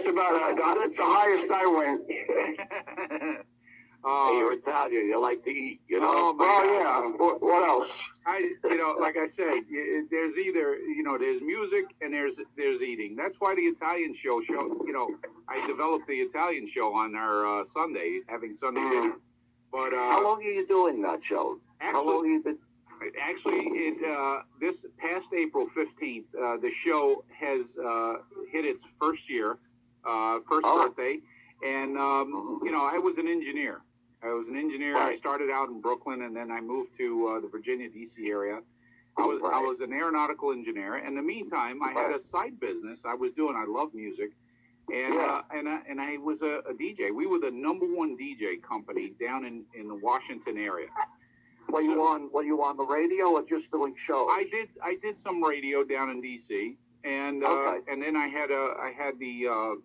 that's that's the highest I went. Hey, you're Italian. You like to eat, you know? Oh yeah. What else? Like I said, there's either, there's music and there's eating. That's why the Italian show, I developed the Italian show on our Sunday, having Sunday dinner. But how long are you doing that show? How long have you been? Actually, this past April 15th, the show has hit its first year, birthday. And, I was an engineer. Right. I started out in Brooklyn, and then I moved to the Virginia, D.C. area. I was an aeronautical engineer. In the meantime, I had a side business I love music. And and I was a DJ. We were the #1 DJ company down in the Washington area. Were you on the radio or just doing shows? I did some radio down in D.C. and then I had the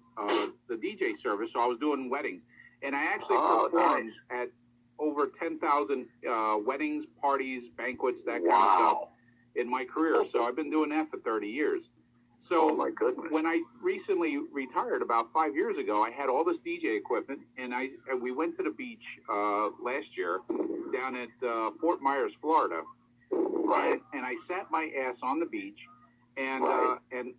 DJ service, so I was doing weddings. And I actually performed at over 10,000 weddings, parties, banquets, that kind of stuff in my career. So I've been doing that for 30 years. So my goodness. When I recently retired about 5 years ago, I had all this DJ equipment, and we went to the beach last year down at Fort Myers, Florida. Right. And I sat my ass on the beach, and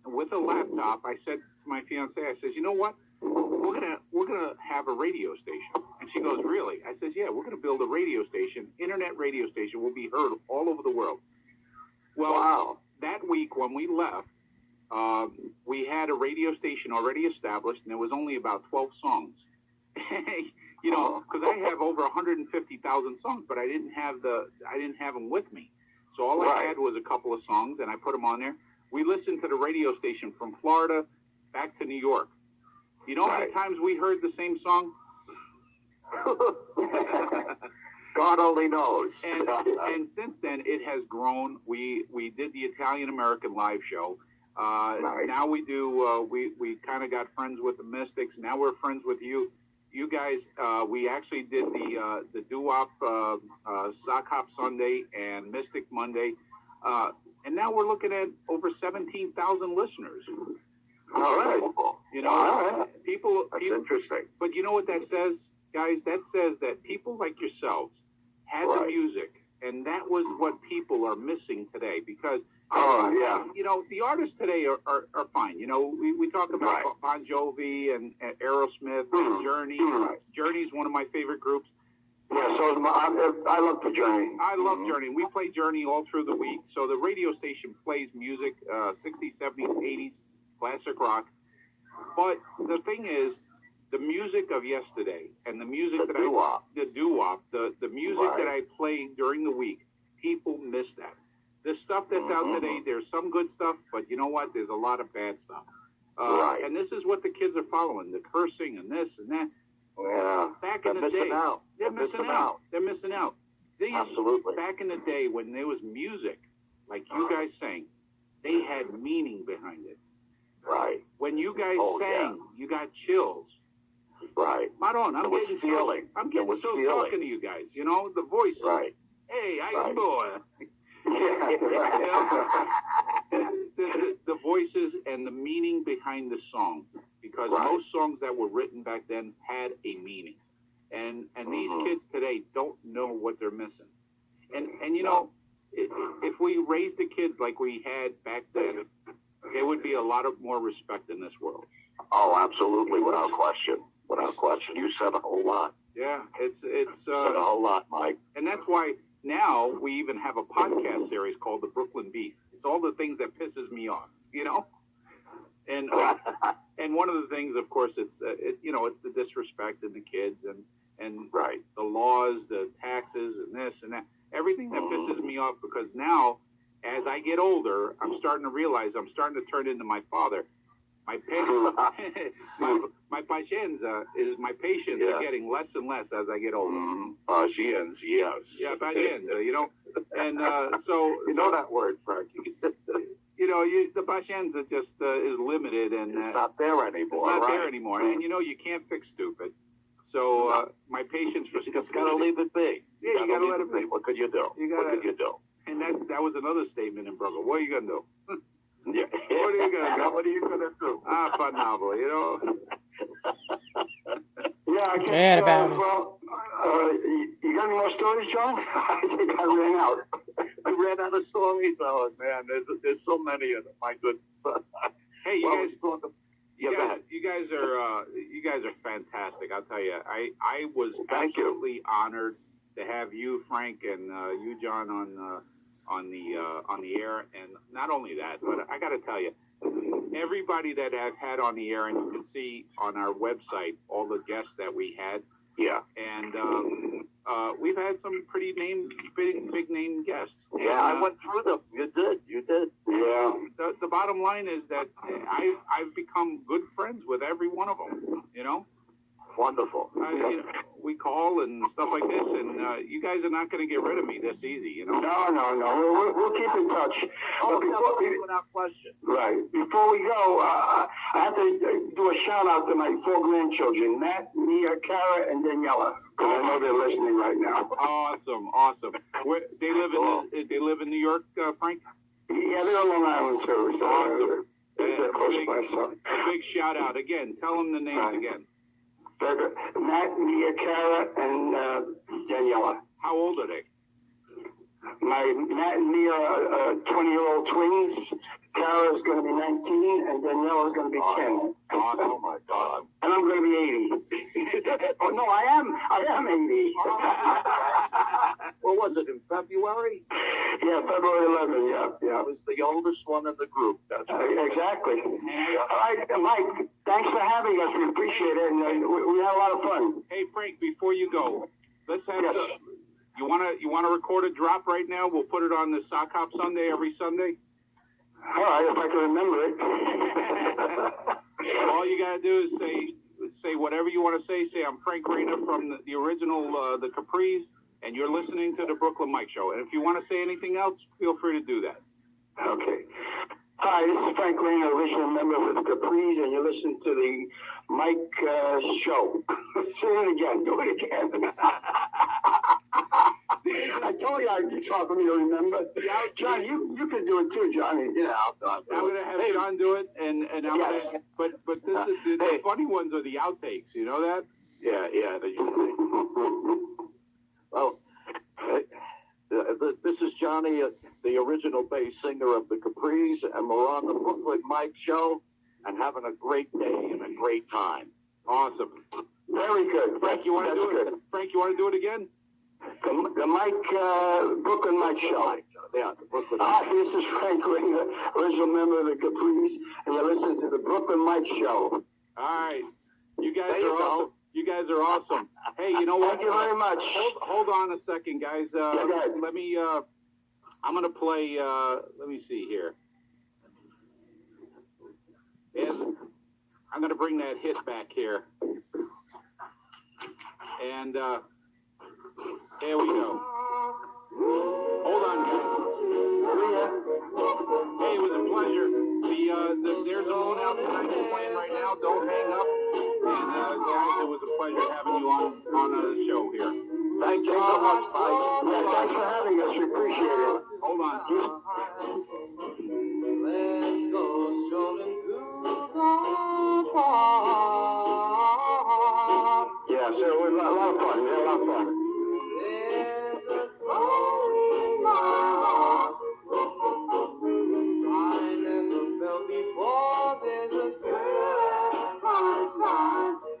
with a laptop, I said to my fiancée, I said, you know what? We're gonna have a radio station. And she goes, really? I says, yeah, we're gonna build a radio station, internet radio station, will be heard all over the world. Well, that week when we left, we had a radio station already established, and there was only about 12 songs. Because I have over 150,000 songs, but I didn't have them with me. So all I had was a couple of songs, and I put them on there. We listened to the radio station from Florida back to New York. You know how many times we heard the same song? God only knows. And since then, it has grown. We did the Italian American live show. Now we do. We kind of got friends with the Mystics. Now we're friends with you. You guys. We actually did the doo-wop Sock Hop Sunday and Mystic Monday. And now we're looking at over 17,000 listeners. All right. People. That's interesting. But you know what that says, guys? That says that people like yourselves had the music, and that was what people are missing today. Because the artists today are fine. We talk about Bon Jovi and Aerosmith and Journey. Journey's one of my favorite groups. Yeah, so I love the Journey. I love Journey. We play Journey all through the week. So the radio station plays music, 60s, 70s, 80s, classic rock. But the thing is, the music of yesterday and the music the doo-wop, the music that I play during the week, people miss that. The stuff that's out today, there's some good stuff, but you know what? There's a lot of bad stuff. And this is what the kids are following, the cursing and this and that. Yeah. Back in the day, they're missing out. They're missing out. Absolutely. Back in the day when there was music, like you guys sang, they had meaning behind it. Right. When you guys sang, you got chills. Right. Maron, I'm getting feeling. I'm getting so talking to you guys. The voice. Right. Hey, how you doing? The voices and the meaning behind the song, because most songs that were written back then had a meaning, and these kids today don't know what they're missing, and if we raised the kids like we had back then, there would be a lot of more respect in this world. Oh, absolutely, without question. You said a whole lot. Yeah, it's said a whole lot, Mike. And that's why now we even have a podcast series called The Brooklyn Beef. It's all the things that pisses me off, And and one of the things, of course, it's the disrespect in the kids and the laws, the taxes, and this and that. Everything that pisses me off, because now, as I get older, I'm starting to realize I'm starting to turn into my father. My patience are getting less and less as I get older. Patience, yes. Yeah, patience, and so you know that word, Frankie. The patience just is limited, and it's not there anymore. And you can't fix stupid. So my patience for you just gotta leave it be. Yeah, you gotta let it be. What could you do? What could you do? And that was another statement in Brooklyn. What are you gonna do? Yeah. What are you gonna do? Panabo, I guess, Forget about it. well, you got any more stories, John? I think I ran out. I ran out of stories. Oh man, there's so many of them. My goodness. Hey, you Well, guys. let's talk. Yeah, go ahead. You guys are fantastic. I'll tell you. I was Thank you. absolutely honored to have you, Frank, and you, John, on the air. And not only that, but I got to tell you, everybody that I've had on the air, and you can see on our website all the guests that we had, Yeah. and we've had some pretty big name guests. And, Yeah, I went through them. You did. Yeah. The bottom line is that I've become good friends with every one of them. You know. Wonderful. We call and stuff like this, and you guys are not going to get rid of me this easy, you know. No. We'll keep in touch. Oh, But without question. right. Before we go, I have to do a shout out to my 4 grandchildren, Matt, Mia, Kara, and Daniela, because I know they're listening right now. Awesome. They live in New York, Frank. Yeah, they're on Long Island too. So Awesome. they're close by. So A big shout out again. Tell them the names Right. again. Matt, Mia, Kara, and Daniela. How old are they? My Matt and Mia are 20-year-old twins. Kara is going to be 19, and Daniela is going to be 10. Oh my God. And I'm going to be 80. Oh no, I am 80. What was it in February? Yeah, February 11. Yeah. I was the oldest one in the group. That's right. Exactly. All right, Mike. Thanks for having us. We appreciate it, and we had a lot of fun. Hey, Frank. Before you go, let's have. Yes. You wanna record a drop right now? We'll put it on the Sock Hop Sunday every Sunday. All right, if I can remember it. All you gotta do is say whatever you want to say. Say I'm Frank Rayner from the original the Capris, and you're listening to the Brooklyn Mike Show. And if you want to say anything else, feel free to do that. Okay. Hi, this is Frank Rayner, original member of the Capris, and you're listening to the Mike Show. Say it again. Do it again. I told you it's hard for me to remember. John, you could do it too, Johnny. Yeah, I'm gonna have John do it, and I'm Yes. gonna. But this is the funny ones are the outtakes. You know that? Yeah. Well, this is Johnny, the original bass singer of the Capris, and we're on the Brooklyn Mike Show and having a great day and a great time. Awesome. Very good. Frank, you want to That's do it? good. Frank, you want to do it again? The Mike, Brooklyn Mike Show. Yeah, the Brooklyn Hi, this is Frank Rayner, original member of the Capris, and you're listening to the Brooklyn Mike Show. All right. You guys There you are go. awesome. You guys are awesome. Hey, you know what? Thank you very much. Hold on a second, guys. go ahead. Let me. I'm gonna play. Let me see here. Yes, I'm gonna bring that hit back here. And here we go. Hold on, guys. Hey, it was a pleasure. There's a moon out tonight playing right now. Don't hang up. And guys, it was a pleasure having you on the show here. Thank you so much, Mike. Yeah, thanks for having us. We appreciate it. Hold on. Let's go strolling through the park. Yeah, so we had a lot of fun. We had a lot of fun. There's a glory in my heart. I never felt before. There's a girl at my side.